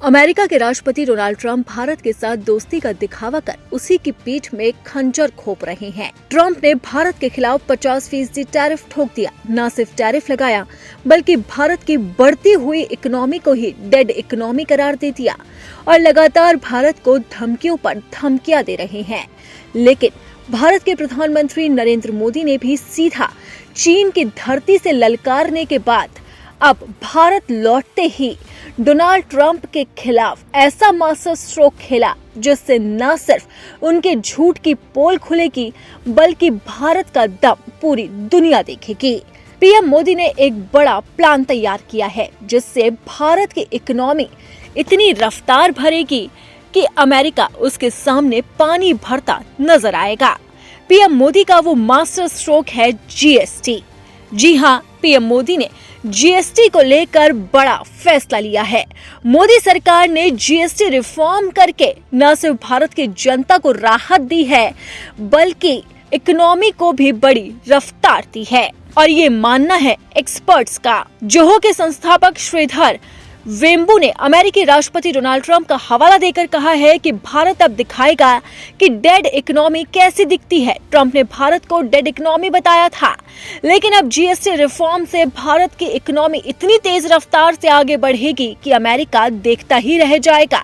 America के राष्ट्रपति Donald Trump Bharat के साथ दोस्ती का दिखावा कर उसी की पीठ में खंजर घोंप रहे हैं। ट्रंप ने भारत के खिलाफ 50% टैरिफ ठोक दिया। न सिर्फ टैरिफ लगाया बल्कि भारत की बढ़ती हुई इकोनॉमी को ही डेड इकोनॉमी करार दे दिया और लगातार भारत को धमकियों पर धमकियां दे रहे हैं। लेकिन भारत के प्रधानमंत्री नरेंद्र मोदी ने भी सीधा चीन की धरती से ललकारने के बाद अब भारत लौटते ही डोनाल्ड ट्रंप के खिलाफ ऐसा मास्टर स्ट्रोक खेला जिससे न सिर्फ उनके झूठ की पोल खुलेगी बल्कि भारत का दम पूरी दुनिया देखेगी। पीएम मोदी ने एक बड़ा प्लान तैयार किया है जिससे भारत की इकोनॉमी इतनी रफ्तार भरेगी कि अमेरिका उसके सामने पानी भरता नजर आएगा। पीएम मोदी का वो मास्टर स्ट्रोक है जीएसटी। जी हाँ, पीएम मोदी ने जीएसटी को लेकर बड़ा फैसला लिया है। मोदी सरकार ने जीएसटी रिफॉर्म करके न सिर्फ भारत की जनता को राहत दी है बल्कि इकोनॉमी को भी बड़ी रफ्तार दी है और ये मानना है एक्सपर्ट्स का। जोहो के संस्थापक श्रीधर वेम्बू ने अमेरिकी राष्ट्रपति डोनाल्ड ट्रंप का हवाला देकर कहा है कि भारत अब दिखाएगा कि डेड इकोनॉमी कैसी दिखती है। ट्रंप ने भारत को डेड इकोनॉमी बताया था, लेकिन अब जीएसटी रिफॉर्म से भारत की इकोनॉमी इतनी तेज रफ्तार से आगे बढ़ेगी कि अमेरिका देखता ही रह जाएगा।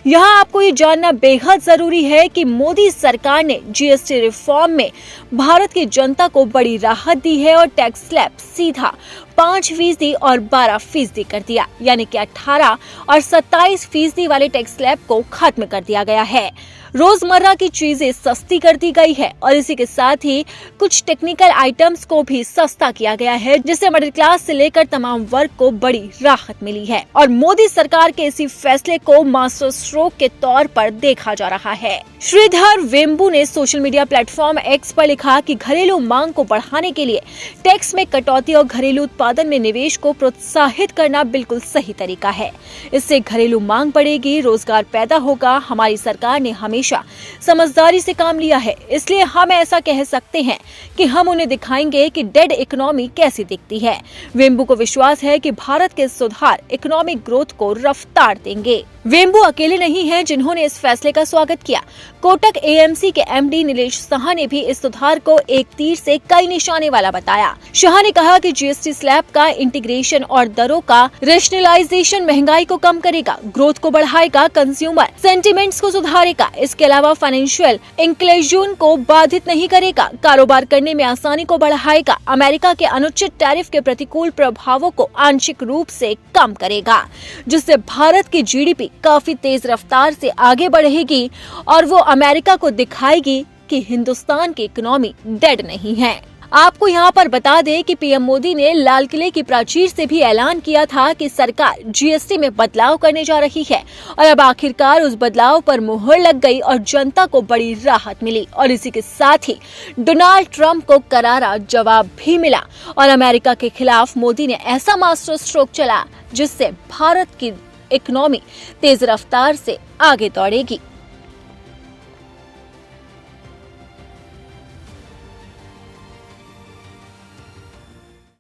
यहाँ आपको ये जानना बेहद जरूरी है कि मोदी सरकार ने जीएसटी रिफॉर्म में भारत की जनता को बड़ी राहत दी है और टैक्स स्लैब सीधा 5% और 12% कर दिया, यानी कि 18 और 27% वाले टैक्स स्लैब को खत्म कर दिया गया है। रोजमर्रा की चीजें सस्ती कर दी गई है और इसी के साथ ही कुछ टेक्निकल आइटम्स को भी सस्ता किया गया है, जिससे मिडिल क्लास से लेकर तमाम वर्ग को बड़ी राहत मिली है और मोदी सरकार के इसी फैसले को मास्टर स्ट्रोक के तौर पर देखा जा रहा है। श्रीधर वेम्बू ने सोशल मीडिया प्लेटफॉर्म एक्स पर लिखा कि घरेलू मांग को बढ़ाने के लिए टैक्स में कटौती और घरेलू उत्पादन में निवेश को प्रोत्साहित करना बिल्कुल सही तरीका है। इससे घरेलू मांग बढ़ेगी, रोजगार पैदा होगा। हमारी सरकार ने हमेशा समझदारी से काम लिया है, इसलिए हम ऐसा कह सकते हैं कि हम उन्हें दिखाएंगे कि डेड इकोनॉमी कैसी दिखती है। वेम्बू को विश्वास है कि भारत के सुधार इकोनॉमिक ग्रोथ को रफ्तार देंगे। वेम्बू अकेले नहीं हैं जिन्होंने इस फैसले का स्वागत किया। कोटक एएमसी के एमडी नीलेश साहा ने भी इस सुधार को एक तीर से कई निशाने वाला बताया। शाह ने कहा कि जीएसटी स्लैब का इंटीग्रेशन और दरों का रेशनलाइजेशन महंगाई को कम करेगा, ग्रोथ को बढ़ाएगा, कंज्यूमर सेंटिमेंट्स को सुधारेगा। इसके अलावा फाइनेंशियल इंक्लूजन को बाधित नहीं करेगा, कारोबार करने में आसानी को बढ़ाएगा, अमेरिका के अनुचित टैरिफ के प्रतिकूल प्रभावों को आंशिक रूप से कम करेगा, जिससे भारत की जीडीपी काफी तेज रफ्तार से आगे बढ़ेगी और वो अमेरिका को दिखाएगी कि हिंदुस्तान की इकोनॉमी डेड नहीं है। आपको यहाँ पर बता दें कि पीएम मोदी ने लाल किले की प्राचीर से भी ऐलान किया था कि सरकार जीएसटी में बदलाव करने जा रही है और अब आखिरकार उस बदलाव पर मुहर लग गई और जनता को बड़ी राहत मिली और इसी के साथ ही डोनाल्ड ट्रंप को करारा जवाब भी मिला और अमेरिका के खिलाफ मोदी ने ऐसा मास्टर स्ट्रोक चला जिससे भारत की इकोनॉमी तेज रफ्तार से आगे दौड़ेगी।